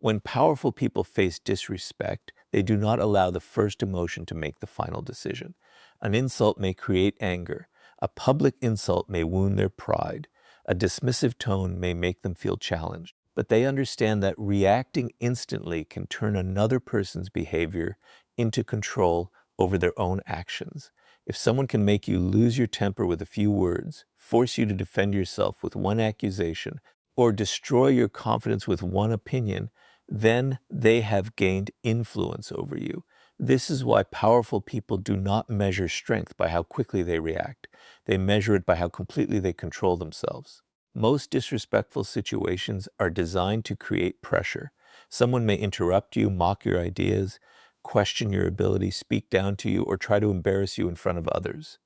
When powerful people face disrespect, they do not allow the first emotion to make the final decision. An insult may create anger. A public insult may wound their pride. A dismissive tone may make them feel challenged. But they understand that reacting instantly can turn another person's behavior into control over their own actions. If someone can make you lose your temper with a few words, force you to defend yourself with one accusation, or destroy your confidence with one opinion, then they have gained influence over you. This is why powerful people do not measure strength by how quickly they react. They measure it by how completely they control themselves. Most disrespectful situations are designed to create pressure. Someone may interrupt you, mock your ideas, question your ability, speak down to you, or try to embarrass you in front of others.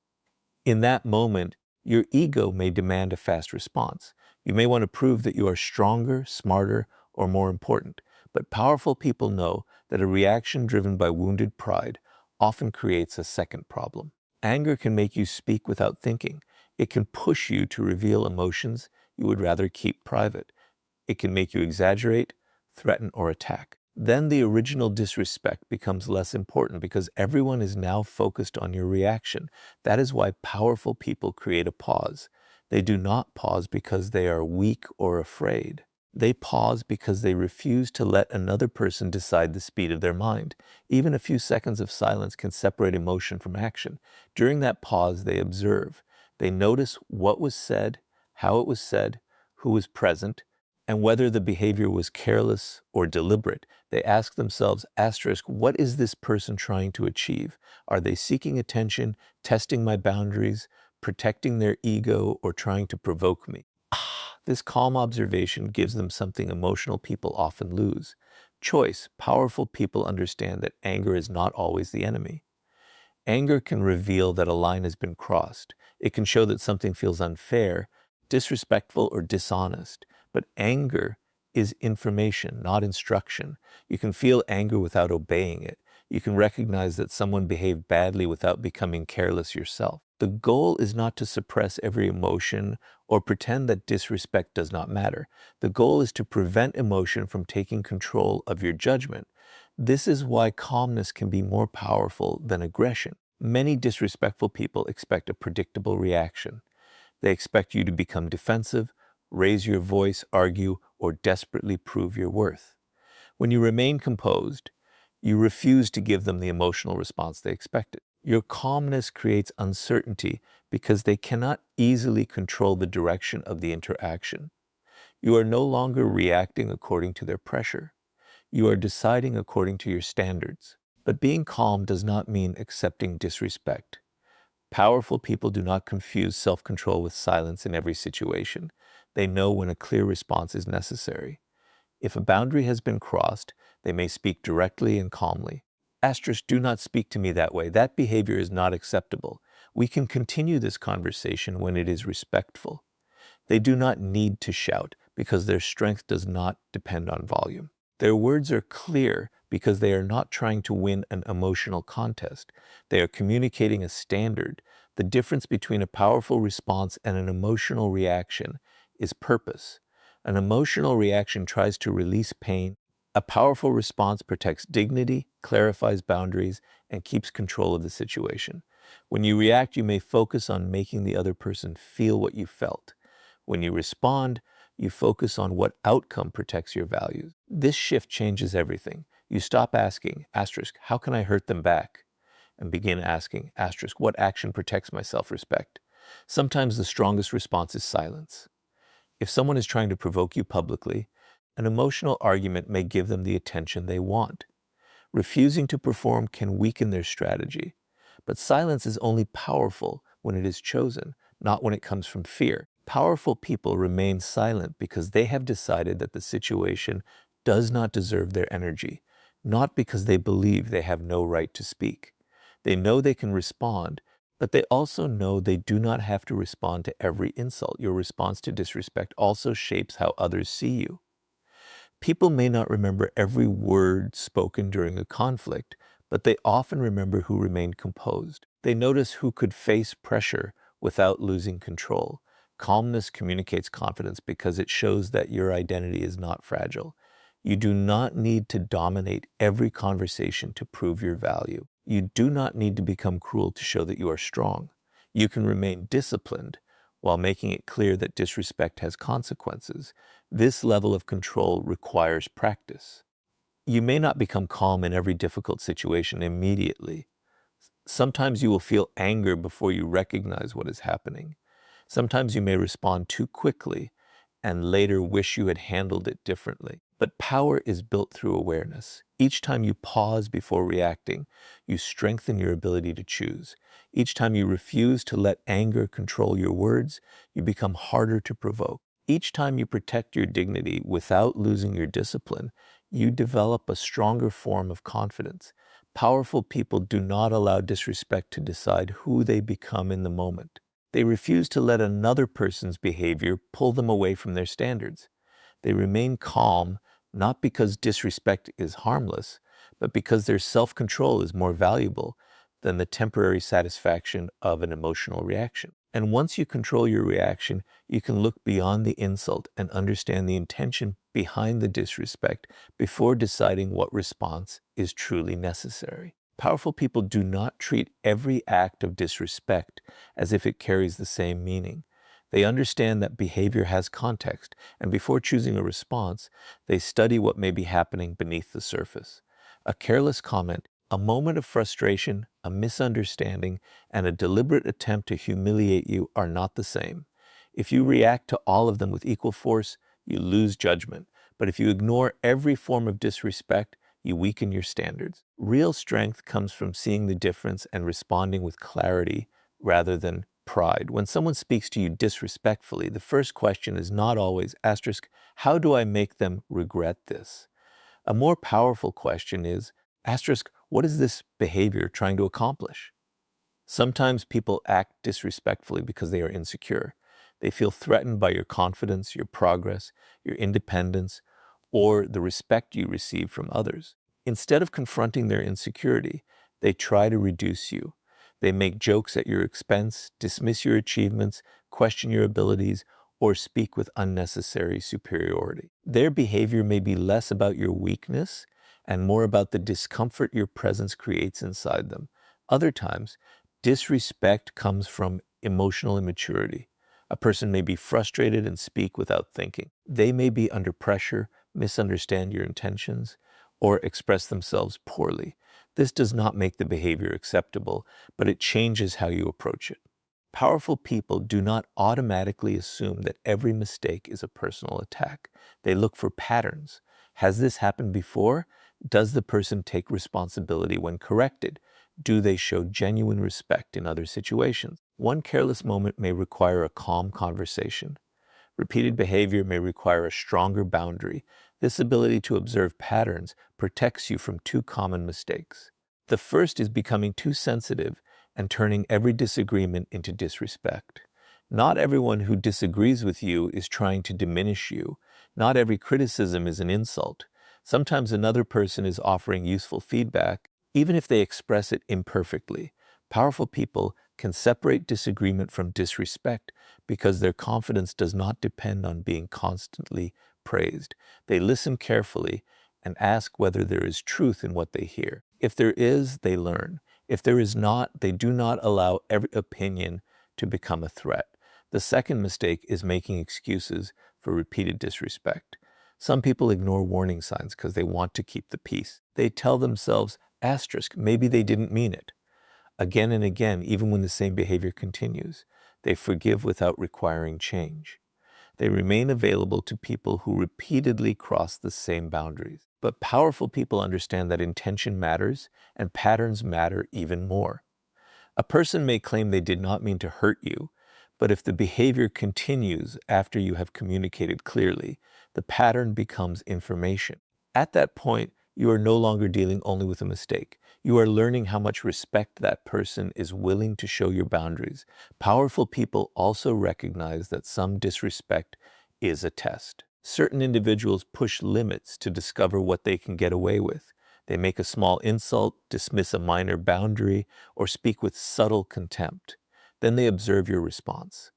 In that moment, your ego may demand a fast response. You may want to prove that you are stronger, smarter, or more important. But powerful people know that a reaction driven by wounded pride often creates a second problem. Anger can make you speak without thinking. It can push you to reveal emotions you would rather keep private. It can make you exaggerate, threaten, or attack. Then the original disrespect becomes less important because everyone is now focused on your reaction. That is why powerful people create a pause. They do not pause because they are weak or afraid. They pause because they refuse to let another person decide the speed of their mind. Even a few seconds of silence can separate emotion from action. During that pause, they observe. They notice what was said, how it was said, who was present, and whether the behavior was careless or deliberate. They ask themselves, what is this person trying to achieve? Are they seeking attention, testing my boundaries, protecting their ego, or trying to provoke me? This calm observation gives them something emotional people often lose. Choice. Powerful people understand that anger is not always the enemy. Anger can reveal that a line has been crossed. It can show that something feels unfair, disrespectful, or dishonest. But anger is information, not instruction. You can feel anger without obeying it. You can recognize that someone behaved badly without becoming careless yourself. The goal is not to suppress every emotion or pretend that disrespect does not matter. The goal is to prevent emotion from taking control of your judgment. This is why calmness can be more powerful than aggression. Many disrespectful people expect a predictable reaction. They expect you to become defensive, raise your voice, argue, or desperately prove your worth. When you remain composed, you refuse to give them the emotional response they expected. Your calmness creates uncertainty because they cannot easily control the direction of the interaction. You are no longer reacting according to their pressure. You are deciding according to your standards. But being calm does not mean accepting disrespect. Powerful people do not confuse self-control with silence in every situation. They know when a clear response is necessary. If a boundary has been crossed, they may speak directly and calmly. Do not speak to me that way. That behavior is not acceptable. We can continue this conversation when it is respectful. They do not need to shout because their strength does not depend on volume. Their words are clear because they are not trying to win an emotional contest. They are communicating a standard. The difference between a powerful response and an emotional reaction is purpose. An emotional reaction tries to release pain. A powerful response protects dignity, clarifies boundaries, and keeps control of the situation. When you react, you may focus on making the other person feel what you felt. When you respond, you focus on what outcome protects your values. This shift changes everything. You stop asking, how can I hurt them back? And begin asking, what action protects my self-respect? Sometimes the strongest response is silence. If someone is trying to provoke you publicly, an emotional argument may give them the attention they want. Refusing to perform can weaken their strategy. But silence is only powerful when it is chosen, not when it comes from fear. Powerful people remain silent because they have decided that the situation does not deserve their energy, not because they believe they have no right to speak. They know they can respond, but they also know they do not have to respond to every insult. Your response to disrespect also shapes how others see you. People may not remember every word spoken during a conflict, but they often remember who remained composed. They notice who could face pressure without losing control. Calmness communicates confidence because it shows that your identity is not fragile. You do not need to dominate every conversation to prove your value. You do not need to become cruel to show that you are strong. You can remain disciplined while making it clear that disrespect has consequences. This level of control requires practice. You may not become calm in every difficult situation immediately. Sometimes you will feel anger before you recognize what is happening. Sometimes you may respond too quickly and later wish you had handled it differently. But power is built through awareness. Each time you pause before reacting, you strengthen your ability to choose. Each time you refuse to let anger control your words, you become harder to provoke. Each time you protect your dignity without losing your discipline, you develop a stronger form of confidence. Powerful people do not allow disrespect to decide who they become in the moment. They refuse to let another person's behavior pull them away from their standards. They remain calm, not because disrespect is harmless, but because their self-control is more valuable than the temporary satisfaction of an emotional reaction. And once you control your reaction, you can look beyond the insult and understand the intention behind the disrespect before deciding what response is truly necessary. Powerful people do not treat every act of disrespect as if it carries the same meaning. They understand that behavior has context, and before choosing a response, they study what may be happening beneath the surface. A careless comment, a moment of frustration, a misunderstanding, and a deliberate attempt to humiliate you are not the same. If you react to all of them with equal force, you lose judgment. But if you ignore every form of disrespect, you weaken your standards. Real strength comes from seeing the difference and responding with clarity rather than pride. When someone speaks to you disrespectfully, the first question is not always, how do I make them regret this? A more powerful question is, what is this behavior trying to accomplish? Sometimes people act disrespectfully because they are insecure. They feel threatened by your confidence, your progress, your independence, or the respect you receive from others. Instead of confronting their insecurity, they try to reduce you. They make jokes at your expense, dismiss your achievements, question your abilities, or speak with unnecessary superiority. Their behavior may be less about your weakness and more about the discomfort your presence creates inside them. Other times, disrespect comes from emotional immaturity. A person may be frustrated and speak without thinking. They may be under pressure, misunderstand your intentions, or express themselves poorly. This does not make the behavior acceptable, but it changes how you approach it. Powerful people do not automatically assume that every mistake is a personal attack. They look for patterns. Has this happened before? Does the person take responsibility when corrected? Do they show genuine respect in other situations? One careless moment may require a calm conversation. Repeated behavior may require a stronger boundary. This ability to observe patterns protects you from two common mistakes. The first is becoming too sensitive and turning every disagreement into disrespect. Not everyone who disagrees with you is trying to diminish you. Not every criticism is an insult. Sometimes another person is offering useful feedback, even if they express it imperfectly. Powerful people can separate disagreement from disrespect because their confidence does not depend on being constantly praised. They listen carefully and ask whether there is truth in what they hear. If there is, they learn. If there is not, they do not allow every opinion to become a threat. The second mistake is making excuses for repeated disrespect. Some people ignore warning signs because they want to keep the peace. They tell themselves, maybe they didn't mean it. Again and again, even when the same behavior continues, they forgive without requiring change. They remain available to people who repeatedly cross the same boundaries. But powerful people understand that intention matters and patterns matter even more. A person may claim they did not mean to hurt you, but if the behavior continues after you have communicated clearly, the pattern becomes information. At that point, you are no longer dealing only with a mistake. You are learning how much respect that person is willing to show your boundaries. Powerful people also recognize that some disrespect is a test. Certain individuals push limits to discover what they can get away with. They make a small insult, dismiss a minor boundary, or speak with subtle contempt. Then they observe your response.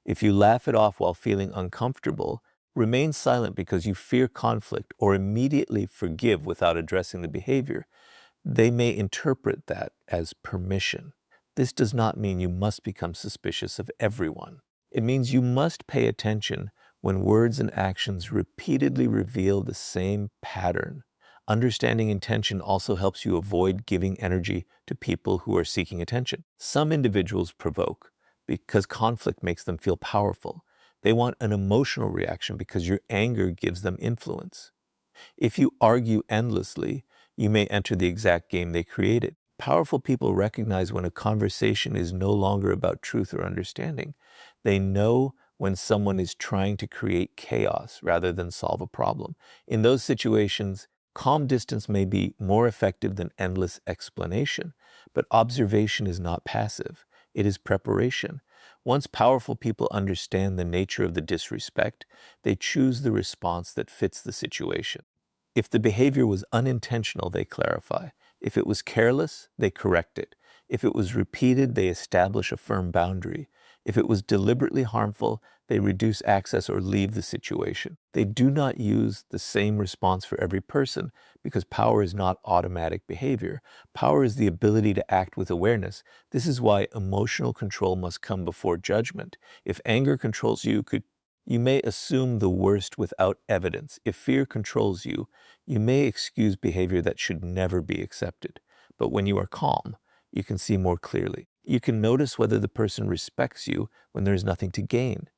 If you laugh it off while feeling uncomfortable, remain silent because you fear conflict, or immediately forgive without addressing the behavior, they may interpret that as permission. This does not mean you must become suspicious of everyone. It means you must pay attention when words and actions repeatedly reveal the same pattern. Understanding intention also helps you avoid giving energy to people who are seeking attention. Some individuals provoke because conflict makes them feel powerful. They want an emotional reaction because your anger gives them influence. If you argue endlessly, you may enter the exact game they created. Powerful people recognize when a conversation is no longer about truth or understanding. They know when someone is trying to create chaos rather than solve a problem. In those situations, calm distance may be more effective than endless explanation, but observation is not passive. It is preparation. Once powerful people understand the nature of the disrespect, they choose the response that fits the situation. If the behavior was unintentional, they clarify. If it was careless, they correct it. If it was repeated, they establish a firm boundary. If it was deliberately harmful, they reduce access or leave the situation. They do not use the same response for every person because power is not automatic behavior. Power is the ability to act with awareness. This is why emotional control must come before judgment. If anger controls you, you may assume the worst without evidence. If fear controls you, you may excuse behavior that should never be accepted. But when you are calm, you can see more clearly. You can notice whether the person respects you when there is nothing to gain.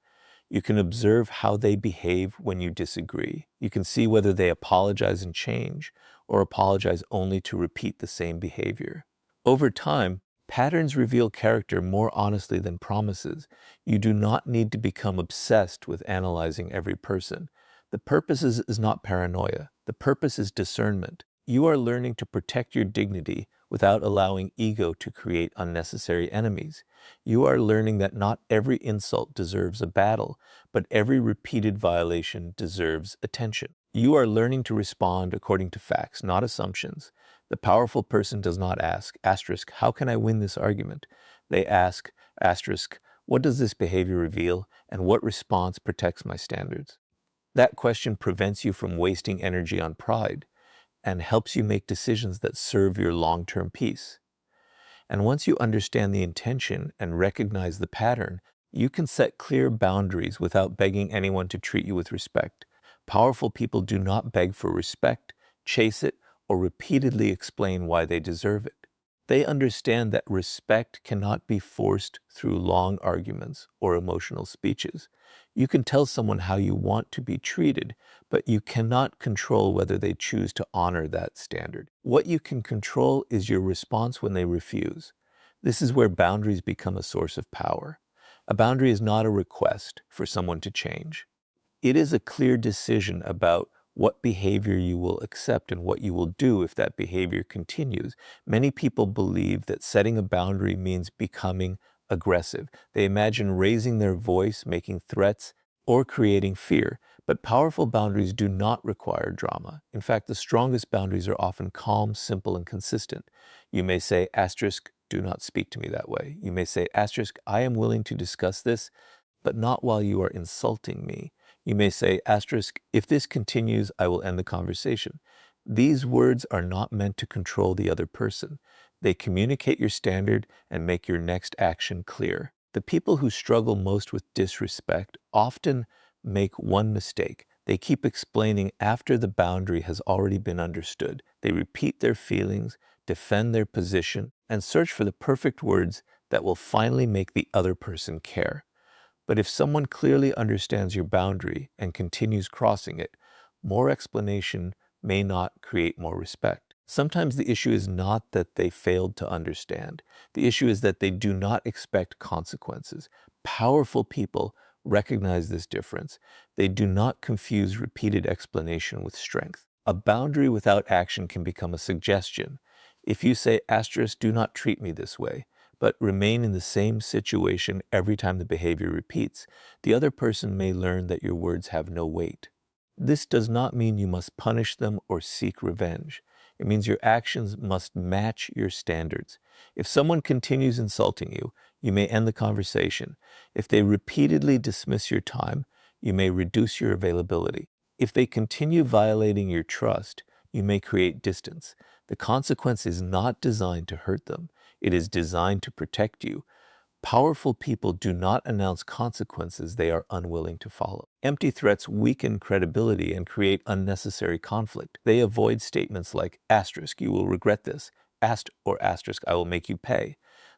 You can observe how they behave when you disagree. You can see whether they apologize and change, or apologize only to repeat the same behavior. Over time, patterns reveal character more honestly than promises. You do not need to become obsessed with analyzing every person. The purpose is not paranoia. The purpose is discernment. You are learning to protect your dignity without allowing ego to create unnecessary enemies. You are learning that not every insult deserves a battle, but every repeated violation deserves attention. You are learning to respond according to facts, not assumptions. The powerful person does not ask, asterisk, how can I win this argument? They ask, asterisk, what does this behavior reveal, and what response protects my standards? That question prevents you from wasting energy on pride and helps you make decisions that serve your long-term peace. And once you understand the intention and recognize the pattern, you can set clear boundaries without begging anyone to treat you with respect. Powerful people do not beg for respect, chase it, or repeatedly explain why they deserve it. They understand that respect cannot be forced through long arguments or emotional speeches. You can tell someone how you want to be treated, but you cannot control whether they choose to honor that standard. What you can control is your response when they refuse. This is where boundaries become a source of power. A boundary is not a request for someone to change. It is a clear decision about what behavior you will accept and what you will do if that behavior continues. Many people believe that setting a boundary means becoming aggressive. They imagine raising their voice, making threats, or creating fear. But powerful boundaries do not require drama. In fact, the strongest boundaries are often calm, simple, and consistent. You may say, asterisk, do not speak to me that way. You may say, asterisk, I am willing to discuss this, but not while you are insulting me. You may say, asterisk, if this continues, I will end the conversation. These words are not meant to control the other person. They communicate your standard and make your next action clear. The people who struggle most with disrespect often make one mistake. They keep explaining after the boundary has already been understood. They repeat their feelings, defend their position, and search for the perfect words that will finally make the other person care. But if someone clearly understands your boundary and continues crossing it, more explanation may not create more respect. Sometimes the issue is not that they failed to understand. The issue is that they do not expect consequences. Powerful people recognize this difference. They do not confuse repeated explanation with strength. A boundary without action can become a suggestion. If you say, asterisk, do not treat me this way, but remain in the same situation every time the behavior repeats, the other person may learn that your words have no weight. This does not mean you must punish them or seek revenge. It means your actions must match your standards. If someone continues insulting you, you may end the conversation. If they repeatedly dismiss your time, you may reduce your availability. If they continue violating your trust, you may create distance. The consequence is not designed to hurt them. It is designed to protect you. Powerful people do not announce consequences they are unwilling to follow. Empty threats weaken credibility and create unnecessary conflict. They avoid statements like, asterisk, you will regret this, or asterisk, I will make you pay.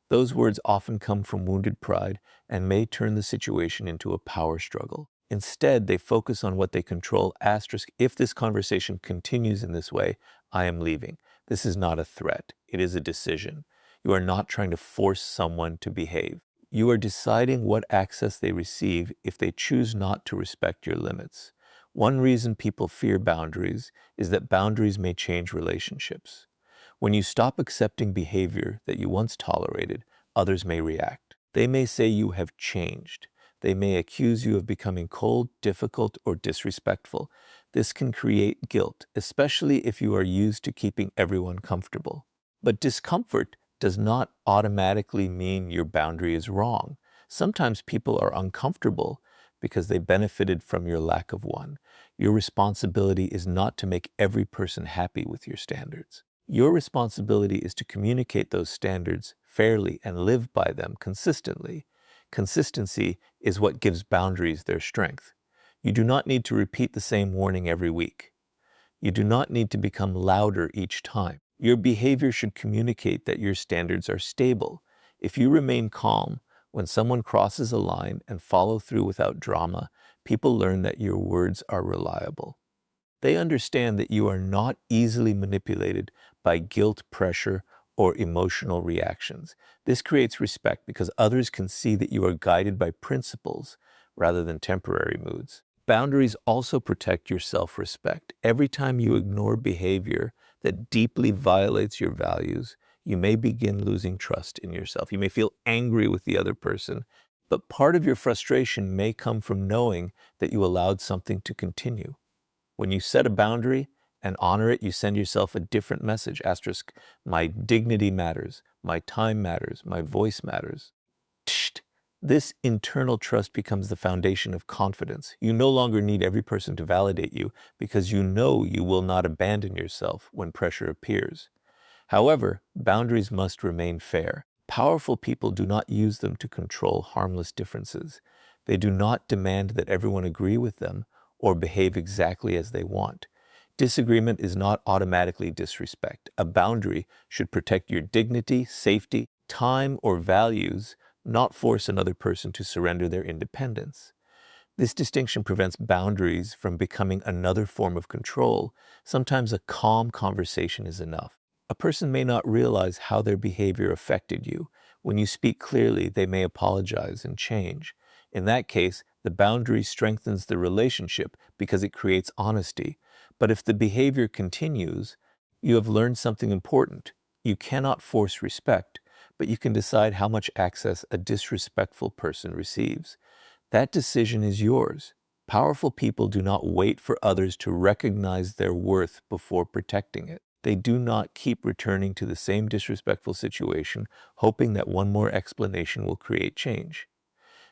Those words often come from wounded pride and may turn the situation into a power struggle. Instead, they focus on what they control, asterisk, if this conversation continues in this way, I am leaving. This is not a threat. It is a decision. You are not trying to force someone to behave. You are deciding what access they receive if they choose not to respect your limits. One reason people fear boundaries is that boundaries may change relationships. When you stop accepting behavior that you once tolerated, others may react. They may say you have changed. They may accuse you of becoming cold, difficult, or disrespectful. This can create guilt, especially if you are used to keeping everyone comfortable. But discomfort does not automatically mean your boundary is wrong. Sometimes people are uncomfortable because they benefited from your lack of one. Your responsibility is not to make every person happy with your standards. Your responsibility is to communicate those standards fairly and live by them consistently. Consistency is what gives boundaries their strength. You do not need to repeat the same warning every week. You do not need to become louder each time. Your behavior should communicate that your standards are stable. If you remain calm when someone crosses a line and follow through without drama, people learn that your words are reliable. They understand that you are not easily manipulated by guilt, pressure, or emotional reactions. This creates respect because others can see that you are guided by principles rather than temporary moods. Boundaries also protect your self-respect. Every time you ignore behavior that deeply violates your values, you may begin losing trust in yourself. You may feel angry with the other person, but part of your frustration may come from knowing that you allowed something to continue. When you set a boundary and honor it, you send yourself a different message, asterisk, my dignity matters, my time matters, my voice matters. Tsh. This internal trust becomes the foundation of confidence. You no longer need every person to validate you because you know you will not abandon yourself when pressure appears. However, boundaries must remain fair. Powerful people do not use them to control harmless differences. They do not demand that everyone agree with them or behave exactly as they want. Disagreement is not automatically disrespect. A boundary should protect your dignity, safety, time, or values, not force another person to surrender their independence. This distinction prevents boundaries from becoming another form of control. Sometimes a calm conversation is enough. A person may not realize how their behavior affected you. When you speak clearly, they may apologize and change. In that case, the boundary strengthens the relationship because it creates honesty. But if the behavior continues, you have learned something important. You cannot force respect, but you can decide how much access a disrespectful person receives. That decision is yours. Powerful people do not wait for others to recognize their worth before protecting it. They do not keep returning to the same disrespectful situation, hoping that one more explanation will create change.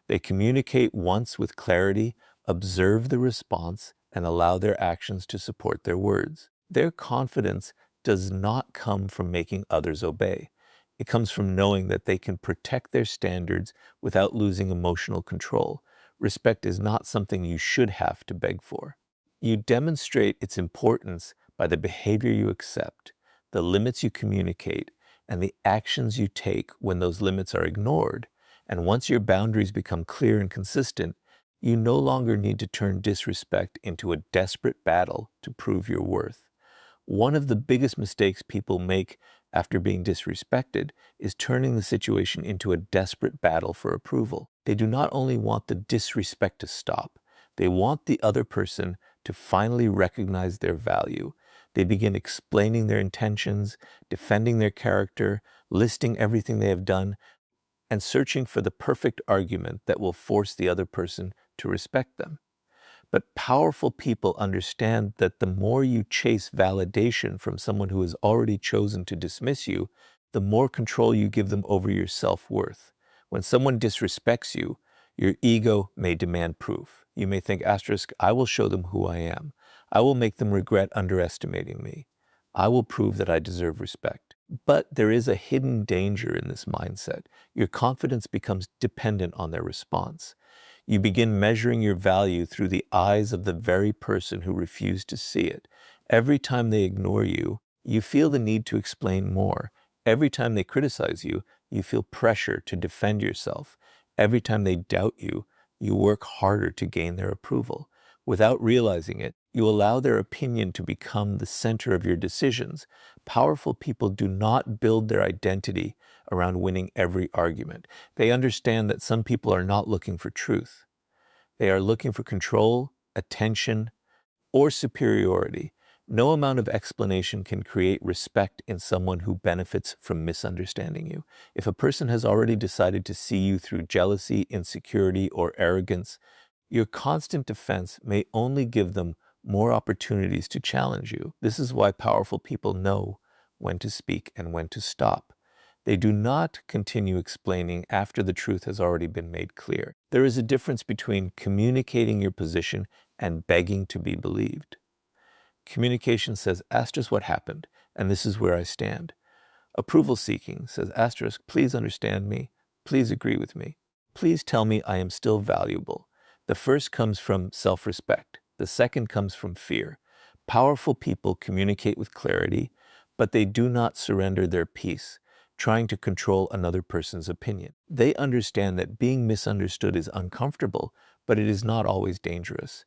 They communicate once with clarity, observe the response, and allow their actions to support their words. Their confidence does not come from making others obey. It comes from knowing that they can protect their standards without losing emotional control. Respect is not something you should have to beg for. You demonstrate its importance by the behavior you accept, the limits you communicate, and the actions you take when those limits are ignored. And once your boundaries become clear and consistent, you no longer need to turn disrespect into a desperate battle to prove your worth. One of the biggest mistakes people make after being disrespected is turning the situation into a desperate battle for approval. They do not only want the disrespect to stop, they want the other person to finally recognize their value. They begin explaining their intentions, defending their character, listing everything they have done, and searching for the perfect argument that will force the other person to respect them. But powerful people understand that the more you chase validation from someone who has already chosen to dismiss you, the more control you give them over your self-worth. When someone disrespects you, Your ego may demand proof. You may think, asterisk, I will show them who I am. I will make them regret underestimating me. I will prove that I deserve respect. But there is a hidden danger in this mindset. Your confidence becomes dependent on their response. You begin measuring your value through the eyes of the very person who refused to see it. Every time they ignore you, you feel the need to explain more. Every time they criticize you, you feel pressure to defend yourself. Every time they doubt you, you work harder to gain their approval. Without realizing it, you allow their opinion to become the center of your decisions. Powerful people do not build their identity around winning every argument. They understand that some people are not looking for truth. They are looking for control, attention, or superiority. No amount of explanation can create respect in someone who benefits from misunderstanding you. If a person has already decided to see you through jealousy, insecurity, or arrogance, your constant defense may only give them more opportunities to challenge you. This is why powerful people know when to speak and when to stop. They do not continue explaining after the truth has already been made clear. There is a difference between communicating your position and begging to be believed. Communication says, ask us what happened, and this is where I stand. Approval seeking says, asterisk, please understand me, please agree with me, please tell me I am still valuable. The first comes from self-respect. The second comes from fear. Powerful people communicate with clarity, but they do not surrender their peace, trying to control another person's opinion. They understand that being misunderstood is uncomfortable, but it is not always dangerous.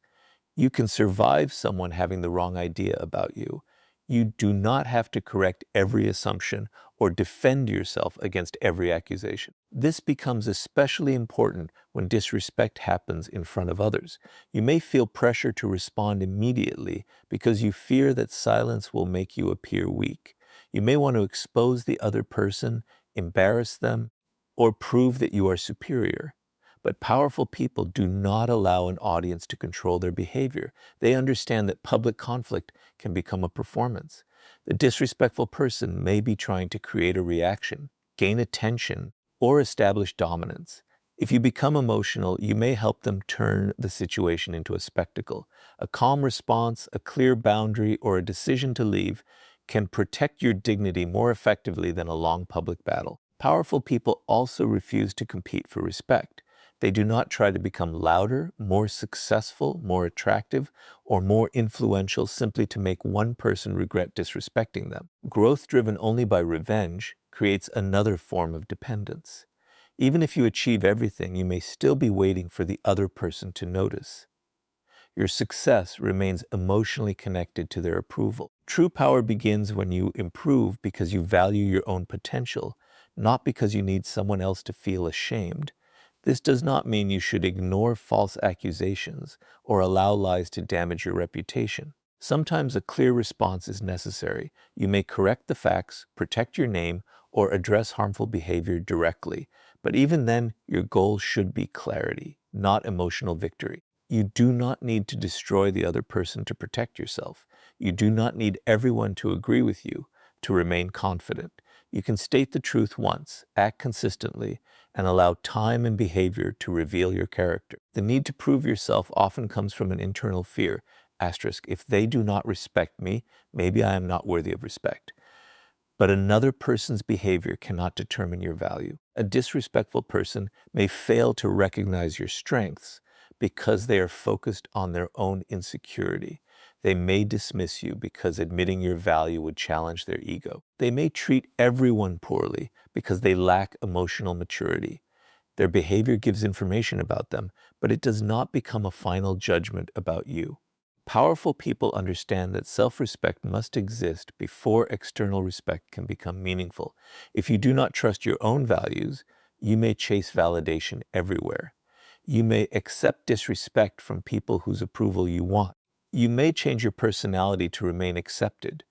You can survive someone having the wrong idea about you. You do not have to correct every assumption or defend yourself against every accusation. This becomes especially important when disrespect happens in front of others. You may feel pressure to respond immediately because you fear that silence will make you appear weak. You may want to expose the other person, embarrass them, or prove that you are superior. But powerful people do not allow an audience to control their behavior. They understand that public conflict can become a performance. The disrespectful person may be trying to create a reaction, gain attention, or establish dominance. If you become emotional, you may help them turn the situation into a spectacle. A calm response, a clear boundary, or a decision to leave can protect your dignity more effectively than a long public battle. Powerful people also refuse to compete for respect. They do not try to become louder, more successful, more attractive, or more influential simply to make one person regret disrespecting them. Growth driven only by revenge creates another form of dependence. Even if you achieve everything, you may still be waiting for the other person to notice. Your success remains emotionally connected to their approval. True power begins when you improve because you value your own potential, not because you need someone else to feel ashamed. This does not mean you should ignore false accusations or allow lies to damage your reputation. Sometimes a clear response is necessary. You may correct the facts, protect your name, or address harmful behavior directly. But even then, your goal should be clarity, not emotional victory. You do not need to destroy the other person to protect yourself. You do not need everyone to agree with you to remain confident. You can state the truth once, act consistently, and allow time and behavior to reveal your character. The need to prove yourself often comes from an internal fear. Asterisk, if they do not respect me, maybe I am not worthy of respect. But another person's behavior cannot determine your value. A disrespectful person may fail to recognize your strengths because they are focused on their own insecurity. They may dismiss you because admitting your value would challenge their ego. They may treat everyone poorly because they lack emotional maturity. Their behavior gives information about them, but it does not become a final judgment about you. Powerful people understand that self-respect must exist before external respect can become meaningful. If you do not trust your own values, you may chase validation everywhere. You may accept disrespect from people whose approval you want. You may change your personality to remain accepted.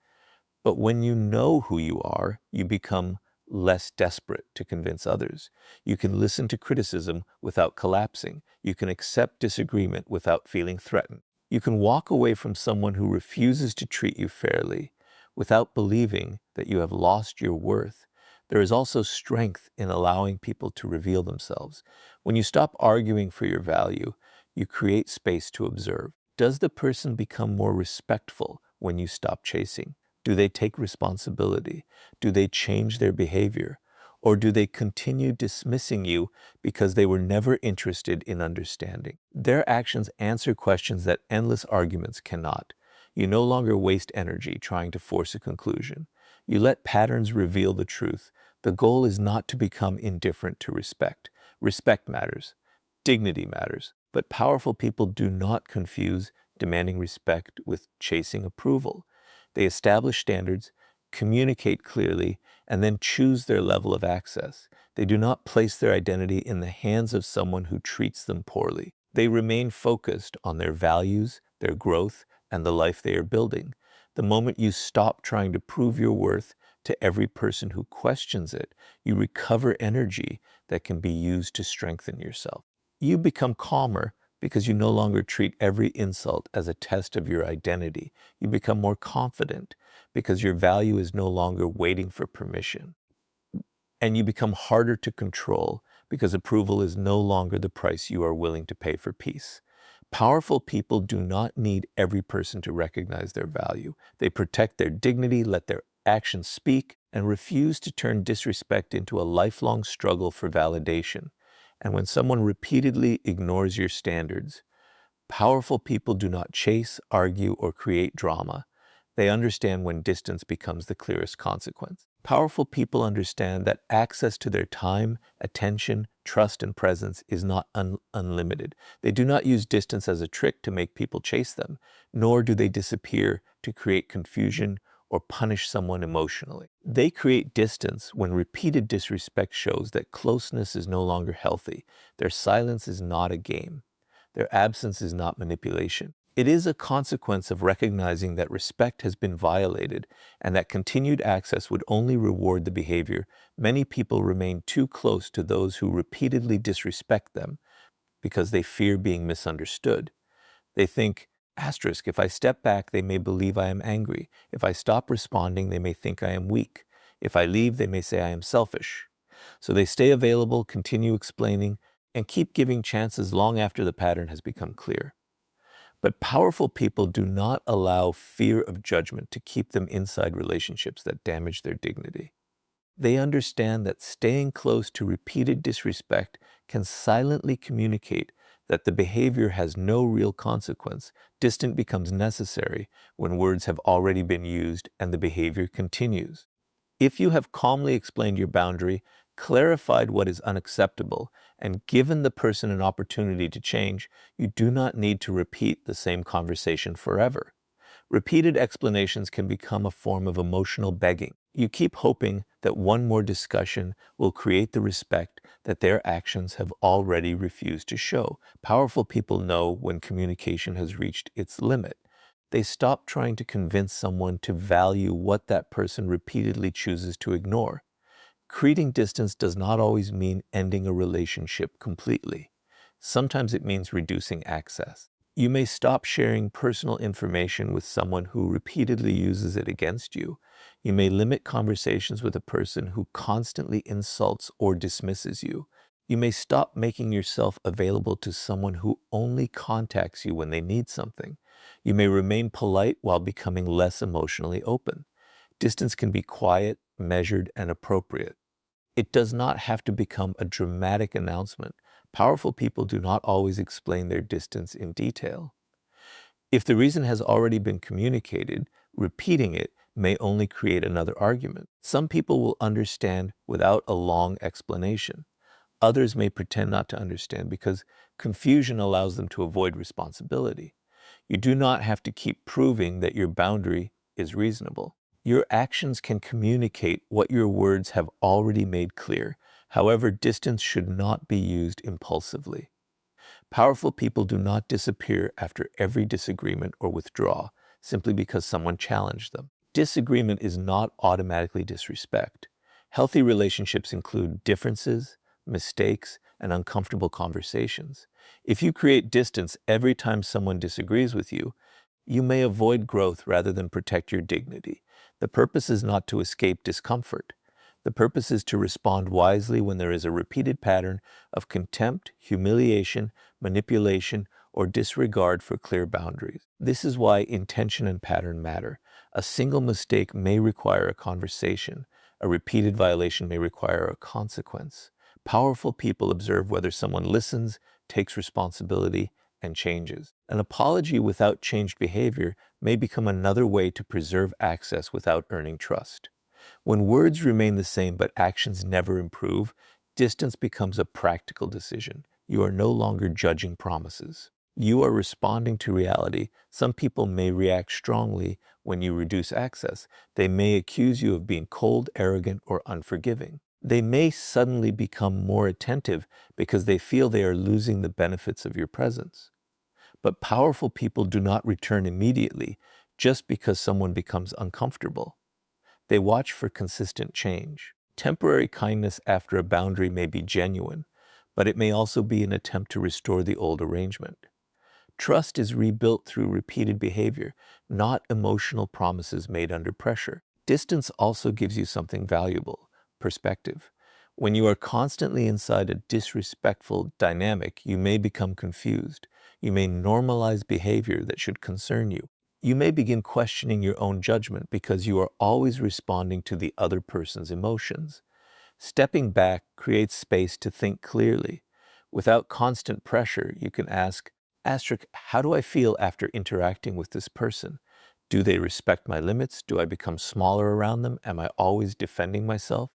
But when you know who you are, you become less desperate to convince others. You can listen to criticism without collapsing. You can accept disagreement without feeling threatened. You can walk away from someone who refuses to treat you fairly without believing that you have lost your worth. There is also strength in allowing people to reveal themselves. When you stop arguing for your value, you create space to observe. Does the person become more respectful when you stop chasing? Do they take responsibility? Do they change their behavior? Or do they continue dismissing you because they were never interested in understanding? Their actions answer questions that endless arguments cannot. You no longer waste energy trying to force a conclusion. You let patterns reveal the truth. The goal is not to become indifferent to respect. Respect matters. Dignity matters. But powerful people do not confuse demanding respect with chasing approval. They establish standards, communicate clearly, and then choose their level of access. They do not place their identity in the hands of someone who treats them poorly. They remain focused on their values, their growth, and the life they are building. The moment you stop trying to prove your worth to every person who questions it, you recover energy that can be used to strengthen yourself. You become calmer because you no longer treat every insult as a test of your identity. You become more confident because your value is no longer waiting for permission. And you become harder to control because approval is no longer the price you are willing to pay for peace. Powerful people do not need every person to recognize their value. They protect their dignity, let their actions speak, and refuse to turn disrespect into a lifelong struggle for validation. And when someone repeatedly ignores your standards, powerful people do not chase, argue, or create drama. They understand when distance becomes the clearest consequence. Powerful people understand that access to their time, attention, trust, and presence is not unlimited. They do not use distance as a trick to make people chase them, nor do they disappear to create confusion or punish someone emotionally. They create distance when repeated disrespect shows that closeness is no longer healthy. Their silence is not a game. Their absence is not manipulation. It is a consequence of recognizing that respect has been violated and that continued access would only reward the behavior. Many people remain too close to those who repeatedly disrespect them because they fear being misunderstood. They think, asterisk, if I step back, they may believe I am angry. If I stop responding, they may think I am weak. If I leave, they may say I am selfish. So they stay available, continue explaining, and keep giving chances long after the pattern has become clear. But powerful people do not allow fear of judgment to keep them inside relationships that damage their dignity. They understand that staying close to repeated disrespect can silently communicate that the behavior has no real consequence. Distance becomes necessary when words have already been used and the behavior continues. If you have calmly explained your boundary, clarified what is unacceptable, and given the person an opportunity to change, you do not need to repeat the same conversation forever. Repeated explanations can become a form of emotional begging. You keep hoping that one more discussion will create the respect that their actions have already refused to show. Powerful people know when communication has reached its limit. They stop trying to convince someone to value what that person repeatedly chooses to ignore. Creating distance does not always mean ending a relationship completely. Sometimes it means reducing access. You may stop sharing personal information with someone who repeatedly uses it against you. You may limit conversations with a person who constantly insults or dismisses you. You may stop making yourself available to someone who only contacts you when they need something. You may remain polite while becoming less emotionally open. Distance can be quiet, measured, and appropriate. It does not have to become a dramatic announcement. Powerful people do not always explain their distance in detail. If the reason has already been communicated, repeating it may only create another argument. Some people will understand without a long explanation. Others may pretend not to understand because confusion allows them to avoid responsibility. You do not have to keep proving that your boundary is reasonable. Your actions can communicate what your words have already made clear. However, distance should not be used impulsively. Powerful people do not disappear after every disagreement or withdraw simply because someone challenged them. Disagreement is not automatically disrespect. Healthy relationships include differences, mistakes, and uncomfortable conversations. If you create distance every time someone disagrees with you, you may avoid growth rather than protect your dignity. The purpose is not to escape discomfort. The purpose is to respond wisely when there is a repeated pattern of contempt, humiliation, manipulation, or disregard for clear boundaries. This is why intention and pattern matter. A single mistake may require a conversation. A repeated violation may require a consequence. Powerful people observe whether someone listens, takes responsibility, and changes. An apology without changed behavior may become another way to preserve access without earning trust. When words remain the same but actions never improve, distance becomes a practical decision. You are no longer judging promises. You are responding to reality. Some people may react strongly when you reduce access. They may accuse you of being cold, arrogant, or unforgiving. They may suddenly become more attentive because they feel they are losing the benefits of your presence. But powerful people do not return immediately just because someone becomes uncomfortable. They watch for consistent change. Temporary kindness after a boundary may be genuine, but it may also be an attempt to restore the old arrangement. Trust is rebuilt through repeated behavior, not emotional promises made under pressure. Distance also gives you something valuable: perspective. When you are constantly inside a disrespectful dynamic, you may become confused. You may normalize behavior that should concern you. You may begin questioning your own judgment because you are always responding to the other person's emotions. Stepping back creates space to think clearly. Without constant pressure, you can ask, how do I feel after interacting with this person? Do they respect my limits? Do I become smaller around them? Am I always defending myself?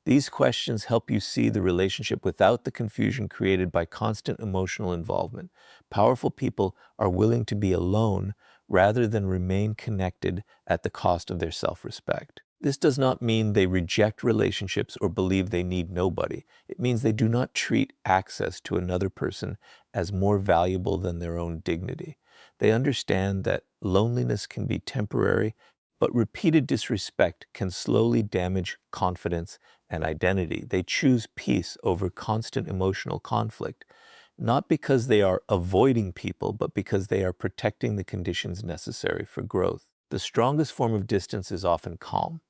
These questions help you see the relationship without the confusion created by constant emotional involvement. Powerful people are willing to be alone rather than remain connected at the cost of their self-respect. This does not mean they reject relationships or believe they need nobody. It means they do not treat access to another person as more valuable than their own dignity. They understand that loneliness can be temporary, but repeated disrespect can slowly damage confidence and identity. They choose peace over constant emotional conflict, not because they are avoiding people, but because they are protecting the conditions necessary for growth. The strongest form of distance is often calm.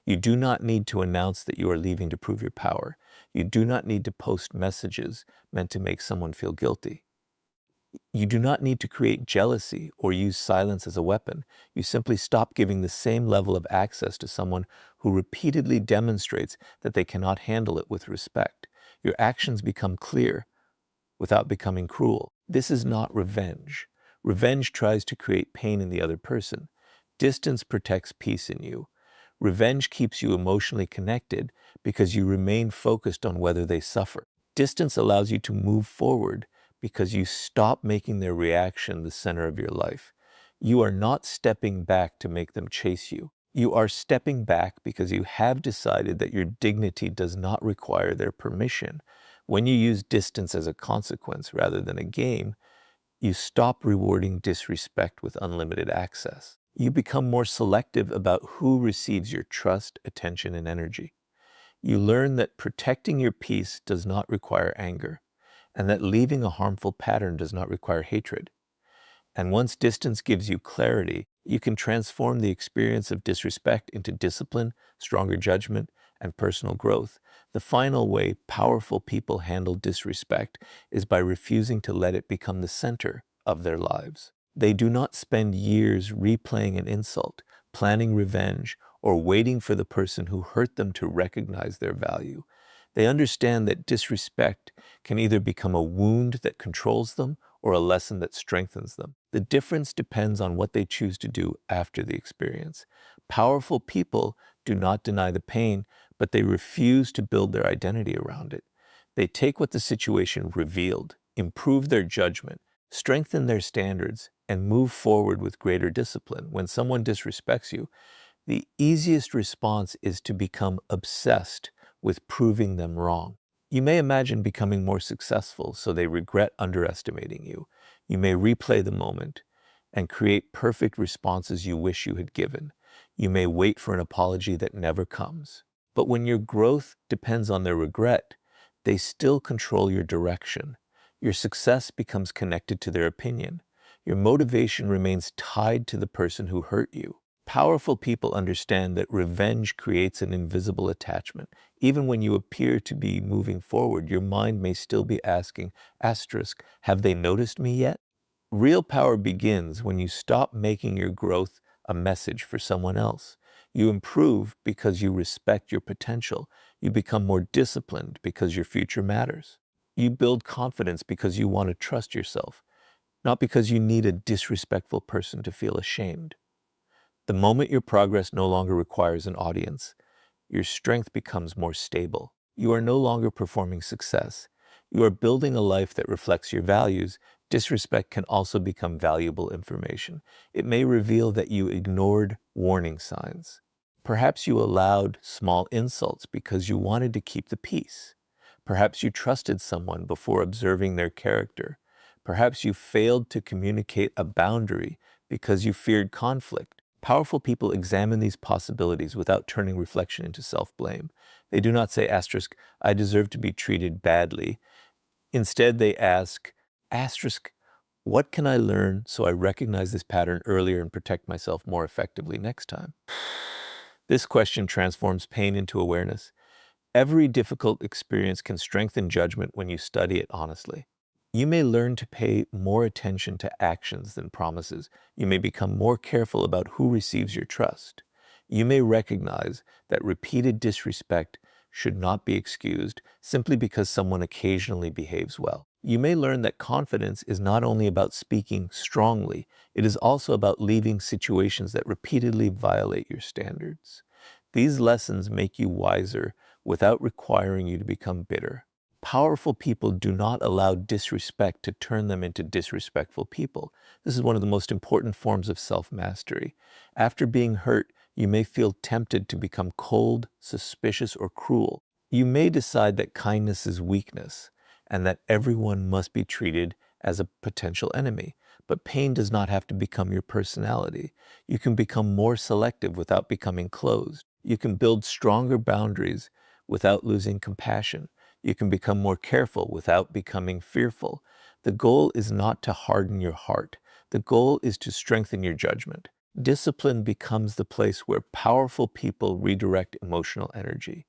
You do not need to announce that you are leaving to prove your power. You do not need to post messages meant to make someone feel guilty. You do not need to create jealousy or use silence as a weapon. You simply stop giving the same level of access to someone who repeatedly demonstrates that they cannot handle it with respect. Your actions become clear without becoming cruel. This is not revenge. Revenge tries to create pain in the other person. Distance protects peace in you. Revenge keeps you emotionally connected because you remain focused on whether they suffer. Distance allows you to move forward because you stop making their reaction the center of your life. You are not stepping back to make them chase you. You are stepping back because you have decided that your dignity does not require their permission. When you use distance as a consequence rather than a game, you stop rewarding disrespect with unlimited access. You become more selective about who receives your trust, attention, and energy. You learn that protecting your peace does not require anger, and that leaving a harmful pattern does not require hatred. And once distance gives you clarity, you can transform the experience of disrespect into discipline, stronger judgment, and personal growth. The final way powerful people handle disrespect is by refusing to let it become the center of their lives. They do not spend years replaying an insult, planning revenge, or waiting for the person who hurt them to recognize their value. They understand that disrespect can either become a wound that controls them or a lesson that strengthens them. The difference depends on what they choose to do after the experience. Powerful people do not deny the pain, but they refuse to build their identity around it. They take what the situation revealed, improve their judgment, strengthen their standards, and move forward with greater discipline. When someone disrespects you, the easiest response is to become obsessed with proving them wrong. You may imagine becoming more successful so they regret underestimating you. You may replay the moment and create perfect responses you wish you had given. You may wait for an apology that never comes. But when your growth depends on their regret, they still control your direction. Your success becomes connected to their opinion. Your motivation remains tied to the person who hurt you. Powerful people understand that revenge creates an invisible attachment. Even when you appear to be moving forward, your mind may still be asking, asterisk, have they noticed me yet? Real power begins when you stop making your growth a message for someone else. You improve because you respect your potential. You become more disciplined because your future matters. You build confidence because you want to trust yourself, not because you need a disrespectful person to feel ashamed. The moment your progress no longer requires an audience, your strength becomes more stable. You are no longer performing success. You are building a life that reflects your values. Disrespect can also become valuable information. It may reveal that you ignored warning signs. Perhaps you allowed small insults because you wanted to keep the peace. Perhaps you trusted someone before observing their character. Perhaps you failed to communicate a boundary because you feared conflict. Powerful people examine these possibilities without turning reflection into self-blame. They do not say, asterisk, I deserve to be treated badly. Instead, they ask, asterisk, what can I learn so I recognize this pattern earlier and protect myself more effectively next time? This question transforms pain into awareness. Every difficult experience can strengthen judgment when you study it honestly. You may learn to pay more attention to actions than promises. You may become more careful about who receives your trust. You may recognize that repeated disrespect should not be excused simply because someone occasionally behaves well. You may learn that confidence is not only about speaking strongly, it is also about leaving situations that repeatedly violate your standards. These lessons make you wiser without requiring you to become bitter. Powerful people do not allow disrespect to turn them into disrespectful people. This is one of the most important forms of self-mastery. After being hurt, you may feel tempted to become cold, suspicious, or cruel. You may decide that kindness is weakness and that everyone must be treated as a potential enemy. But pain does not have to become your personality. You can become more selective without becoming closed. You can build stronger boundaries without losing compassion. You can become more careful without becoming fearful. The goal is not to harden your heart. The goal is to strengthen your judgment. Discipline becomes the place where powerful people redirect emotional energy.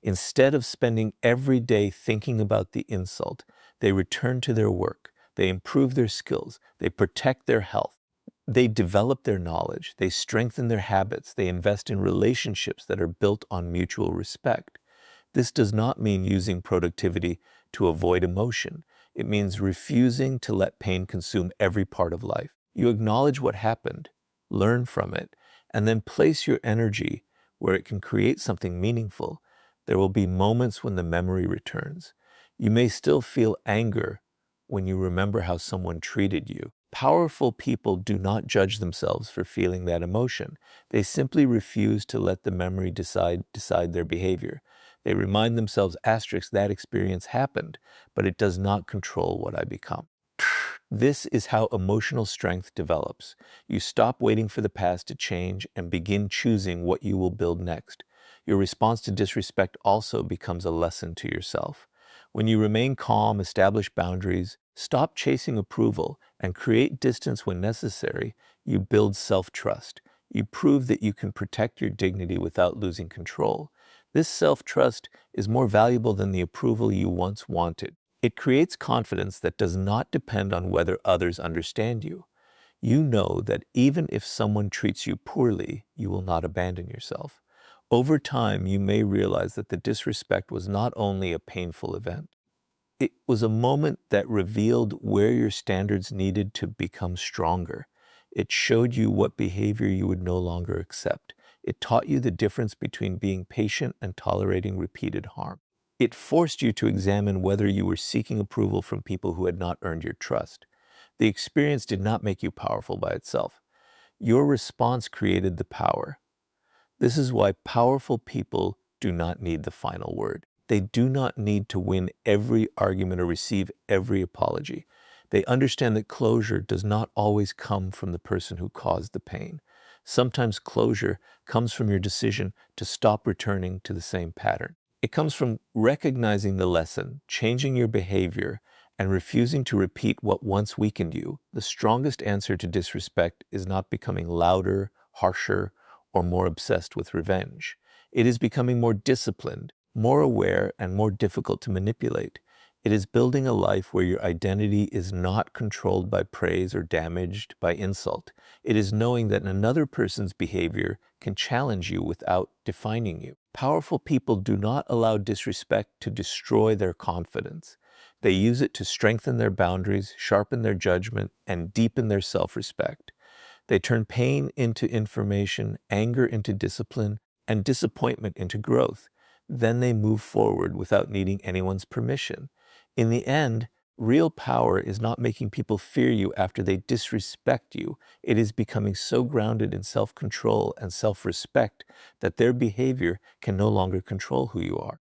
Instead of spending every day thinking about the insult, they return to their work. They improve their skills. They protect their health. They develop their knowledge. They strengthen their habits. They invest in relationships that are built on mutual respect. This does not mean using productivity to avoid emotion. It means refusing to let pain consume every part of life. You acknowledge what happened, learn from it, and then place your energy where it can create something meaningful. There will be moments when the memory returns. You may still feel anger when you remember how someone treated you. Powerful people do not judge themselves for feeling that emotion. They simply refuse to let the memory decide their behavior. They remind themselves, asterisk, that experience happened, but it does not control what I become. This is how emotional strength develops. You stop waiting for the past to change and begin choosing what you will build next. Your response to disrespect also becomes a lesson to yourself. When you remain calm, establish boundaries, stop chasing approval, and create distance when necessary, you build self-trust. You prove that you can protect your dignity without losing control. This self-trust is more valuable than the approval you once wanted. It creates confidence that does not depend on whether others understand you. You know that even if someone treats you poorly, you will not abandon yourself. Over time, you may realize that the disrespect was not only a painful event. It was a moment that revealed where your standards needed to become stronger. It showed you what behavior you would no longer accept. It taught you the difference between being patient and tolerating repeated harm. It forced you to examine whether you were seeking approval from people who had not earned your trust. The experience did not make you powerful by itself. Your response created the power. This is why powerful people do not need the final word. They do not need to win every argument or receive every apology. They understand that closure does not always come from the person who caused the pain. Sometimes closure comes from your decision to stop returning to the same pattern. It comes from recognizing the lesson, changing your behavior, and refusing to repeat what once weakened you. The strongest answer to disrespect is not becoming louder, harsher, or more obsessed with revenge. It is becoming more disciplined, more aware, and more difficult to manipulate. It is building a life where your identity is not controlled by praise or damaged by insult. It is knowing that another person's behavior can challenge you without defining you. Powerful people do not allow disrespect to destroy their confidence. They use it to strengthen their boundaries, sharpen their judgment, and deepen their self-respect. They turn pain into information, anger into discipline, and disappointment into growth. Then they move forward without needing anyone's permission. In the end, real power is not making people fear you after they disrespect you. It is becoming so grounded in self-control and self-respect that their behavior can no longer control who you are.